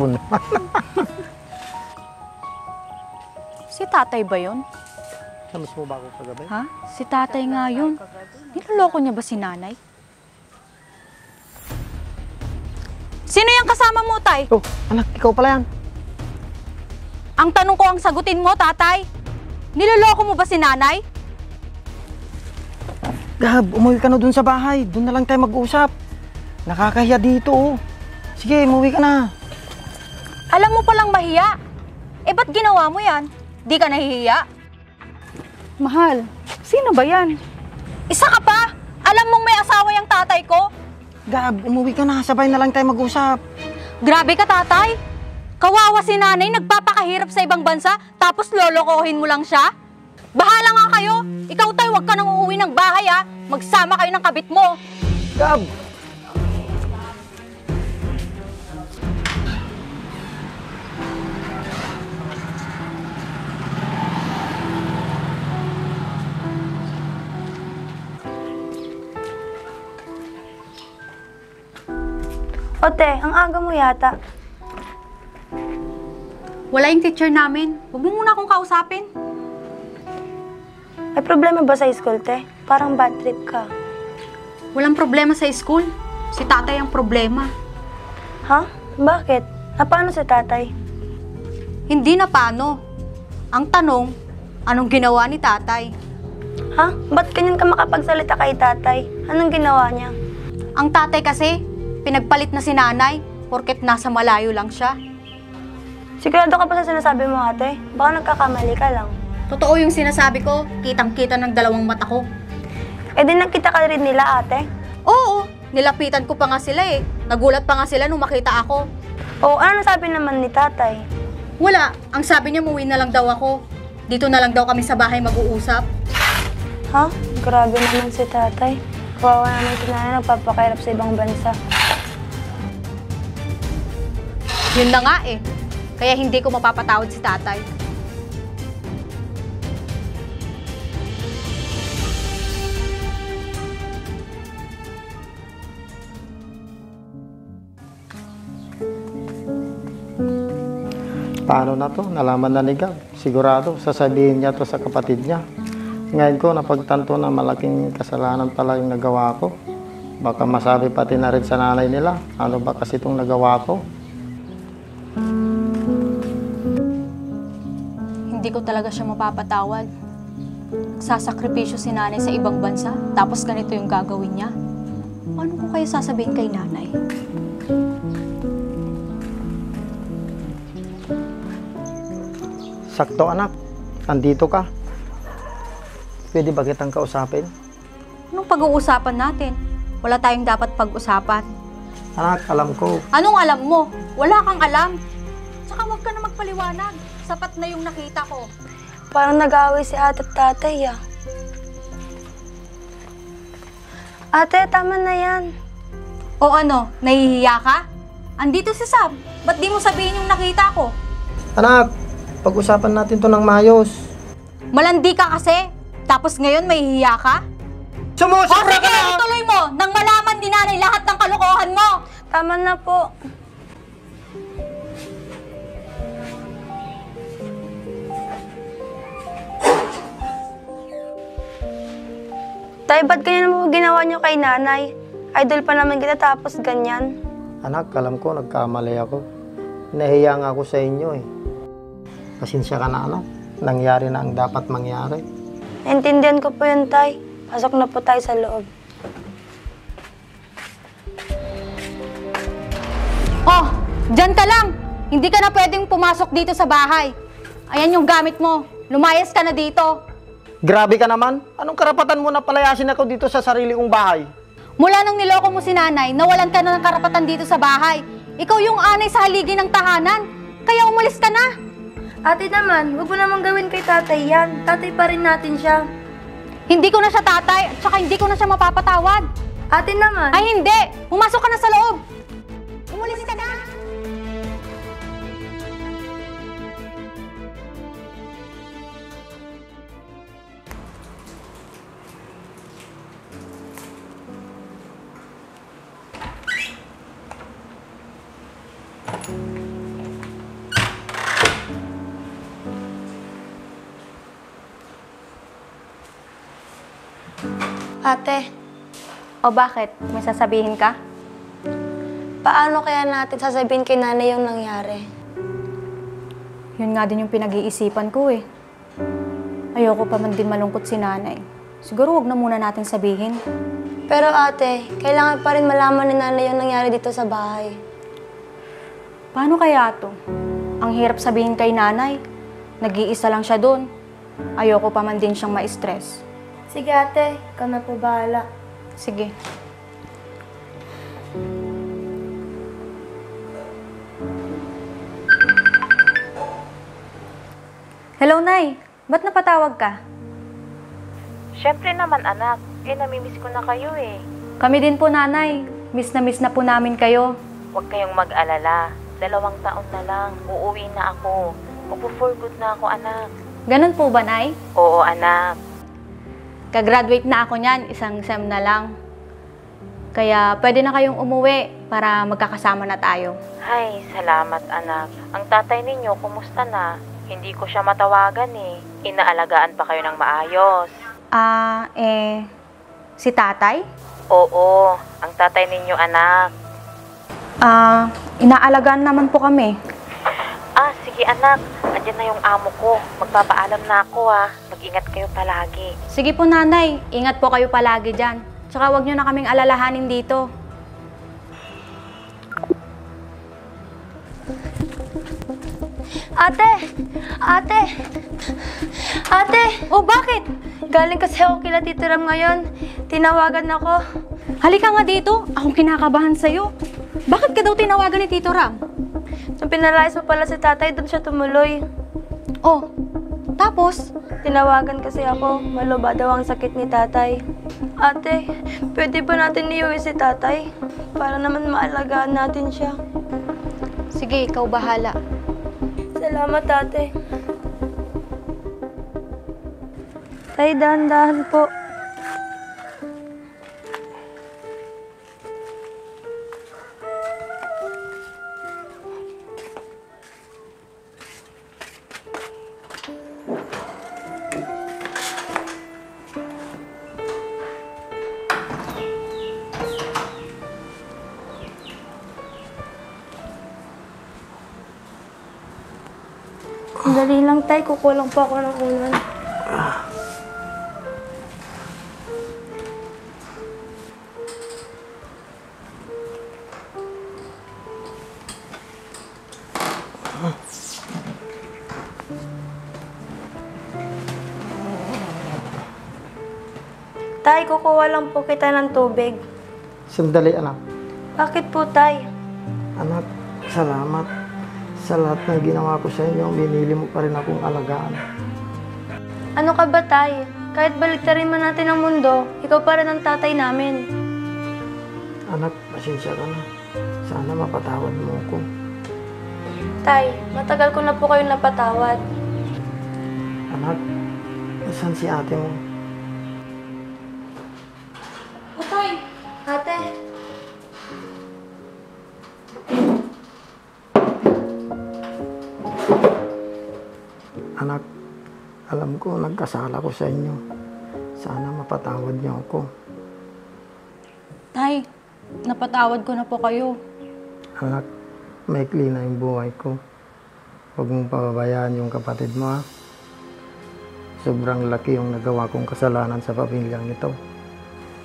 mo naman. Si tatay ba yun? Namas mo ba ako kagabi? Ha? Si tatay nga yun. Niloloko niya ba si nanay? Sino yung kasama mo, tay? Oh, anak, ikaw pala yan. Ang tanong ko ang sagutin mo, tatay. Niloloko mo ba si nanay? Gab, umuwi ka na dun sa bahay. Dun na lang tayo mag-usap. Nakakahiya dito, oh. Sige, umuwi ka na. Alam mo palang mahiya. Eh, ba't ginawa mo yan? Di ka nahihiya? Mahal, sino ba yan? Isa ka pa? Alam mong may asawa yung tatay ko? Gab, umuwi ka na. Sabay na lang tayo mag-usap. Grabe ka, tatay. Kawawa si nanay, nagpapakahirap sa ibang bansa, tapos lolokohin mo lang siya? Bahala nga kayo. Ikaw, tay, huwag ka nang uuwi ng bahay, ha? Magsama kayo ng kabit mo. Gab! Ote, ang aga mo yata. Wala yung teacher namin. Huwag mo muna akong kausapin. May problema ba sa school, te? Parang bad trip ka. Walang problema sa school. Si tatay ang problema. Ha? Bakit? Paano si tatay? Hindi na paano. Ang tanong, anong ginawa ni tatay? Ha? Ba't ganyan ka makapagsalita kay tatay? Anong ginawa niya? Ang tatay kasi, pinagpalit na si nanay, porket nasa malayo lang siya. Sigurado ka pa sa sinasabi mo, ate? Baka nagkakamali ka lang. Totoo yung sinasabi ko, kitang-kita ng dalawang mata ko. Eh di nakita ka rin nila, ate? Oo, nilapitan ko pa nga sila eh. Nagulat pa nga sila nung makita ako. O ano nasabi naman ni tatay? Wala, ang sabi niya muwi na lang daw ako. Dito na lang daw kami sa bahay mag-uusap. Ha? Grabe naman si tatay. Kawawa naman si nanay nagpapakahirap sa ibang bansa. Yun na nga eh. Kaya hindi ko mapapatawad si tatay. Paano na to? Nalaman na ni Gab. Sigurado, sasabihin niya to sa kapatid niya. Ngayon ko, napagtanto na malaking kasalanan pala yung nagawa ko. Baka masabi pati na rin sa nanay nila, ano ba kasi itong nagawa ko? Hindi ko talaga siya mapapatawad. Sasakripisyo si nanay sa ibang bansa, tapos ganito yung gagawin niya. Ano ko kaya sasabihin kay nanay? Sakto anak, andito ka. Pwede ba kitang kausapin? Anong pag-uusapan natin? Wala tayong dapat pag-usapan. Anak, alam ko. Anong alam mo? Wala kang alam. Tsaka huwag ka na magpaliwanag. Sapat na yung nakita ko. Parang nag-aaway si ate at tatay, ah. Ate, tama na yan. O ano, nahihiya ka? Andito si Sam. Ba't di mo sabihin yung nakita ko? Anak, pag-usapan natin to ng maayos. Malandi ka kasi. Tapos ngayon mahihiya ka? O Sumusobra sige, ka! ituloy mo. Nang malaman din nanay lahat ng kalokohan mo. Tama na po. Tay, ba't ganyan mo ginawa niyo kay nanay? Idol pa naman kita tapos ganyan. Anak, alam ko, nagkamali ako. Nahiya nga ako sa inyo eh. Pasensya ka na anak. Nangyari na ang dapat mangyari. Naintindihan ko po yun, tay. Pasok na po tayo sa loob. Oh, dyan ka lang. Hindi ka na pwedeng pumasok dito sa bahay. Ayan yung gamit mo. Lumayas ka na dito. Grabe ka naman. Anong karapatan mo na palayasin ako dito sa sarili kong bahay? Mula nung niloko mo si nanay, nawalan ka na ng karapatan dito sa bahay. Ikaw yung anay sa haligi ng tahanan. Kaya umalis ka na. Ate naman, huwag mo naman gawin kay tatay yan. Tatay pa rin natin siya. Hindi ko na siya tatay, at saka hindi ko na siya mapapatawad. Ate naman. Ay hindi! Pumasok ka na sa loob! Umalis ka na! Ate, O bakit? May sasabihin ka? paano kaya natin sasabihin kay nanay yung nangyari? Yun nga din yung pinag-iisipan ko eh. Ayoko pa man din malungkot si nanay. Siguro wag na muna natin sabihin. Pero ate, kailangan pa rin malaman ni nanay yung nangyari dito sa bahay. Paano kaya to? Ang hirap sabihin kay nanay. Nag-iisa lang siya doon. Ayoko pa man din siyang ma-stress. Sige ate, ikaw na po bahala. Sige. Hello, Nay. Ba't napatawag ka? Siyempre naman anak, namimiss ko na kayo eh. Kami din po, Nanay. Miss na po namin kayo. Huwag kayong mag-alala. 2 taon na lang, uuwi na ako. Magpo-for good na ako anak. Ganun po ba, Nay? Oo anak. Kagraduate na ako niyan, 1 sem na lang. Kaya pwede na kayong umuwi para magkakasama na tayo. Hay, salamat anak. Ang tatay ninyo, kumusta na? Hindi ko siya matawagan eh. Inaalagaan pa kayo ng maayos. Si tatay? Oo, ang tatay ninyo anak. Inaalagaan naman po kami. Sige anak. Andiyan na yung amo ko. Magpapaalam na ako Mag-ingat kayo palagi. Sige po, Nanay. Ingat po kayo palagi dyan. Tsaka huwag nyo na kaming alalahanin dito. Ate! Ate! Ate! Oh, bakit? Galing kasi ako kila Tito Ram ngayon. Tinawagan ako. Halika nga dito. Akong kinakabahan sa'yo. Bakit ka daw tinawagan ni Tito Ram? Nung pinalayas mo pala si tatay, doon siya tumuloy. Oh, tapos? Tinawagan kasi ako. Maluba daw ang sakit ni tatay. Ate, pwede ba natin iuwi si tatay? Para naman maalagaan natin siya. Sige, ikaw bahala. Salamat, ate. Tay, dahan-dahan po. Dali lang, tay. Kukulang pa ako ng ulan. Tay, kukuha lang po kita ng tubig. Sandali, anak. Bakit po, tay? Anak, salamat. Sa lahat ng ginawa ko sa inyo, binili mo pa rin akong alagaan. Ano ka ba, tay? Kahit baliktarin man natin ang mundo, ikaw pa rin ang tatay namin. Anak, pasensya ka na. Sana mapatawad mo ako. Tay, matagal ko na po kayo napatawad. Anak, saan si ate mo? Ate, Anak, alam ko nagkasala ko sa inyo. Sana mapatawad niyo ako. Tay, napatawad ko na po kayo. Anak, maikli na yung buhay ko. Huwag mong pababayaan yung kapatid mo, ha? Sobrang laki yung nagawa kong kasalanan sa pamilyang ito.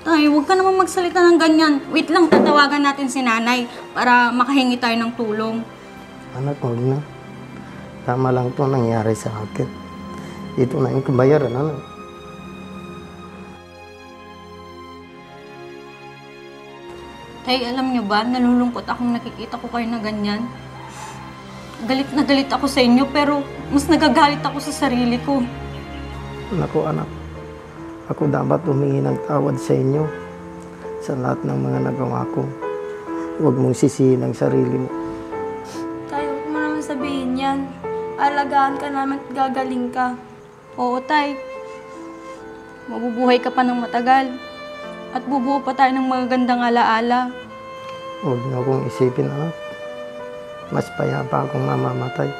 Tay, huwag ka naman magsalita ng ganyan. Wait lang, tatawagan natin si nanay para makahingi tayo ng tulong. Anak, huwag na. Tama lang to nangyari sa akin. Ito na yung kabayaran, anak. Tay, alam niyo ba, nalulungkot akong nakikita ko kayo na ganyan. Galit na galit ako sa inyo, pero mas nagagalit ako sa sarili ko. Naku, anak. Ako dapat humingi ng tawad sa inyo sa lahat ng mga nagawa ko. Huwag mong sisihin ang sarili mo. tay, huwag mo naman sabihin yan. Alagaan ka namin at gagaling ka. Oo, Tay. Mabubuhay ka pa ng matagal. At bubuo pa tayo ng magagandang alaala. Huwag niyo akong isipin, anak. Mas payapa akong mamamatay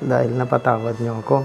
dahil napatawad niyo ako.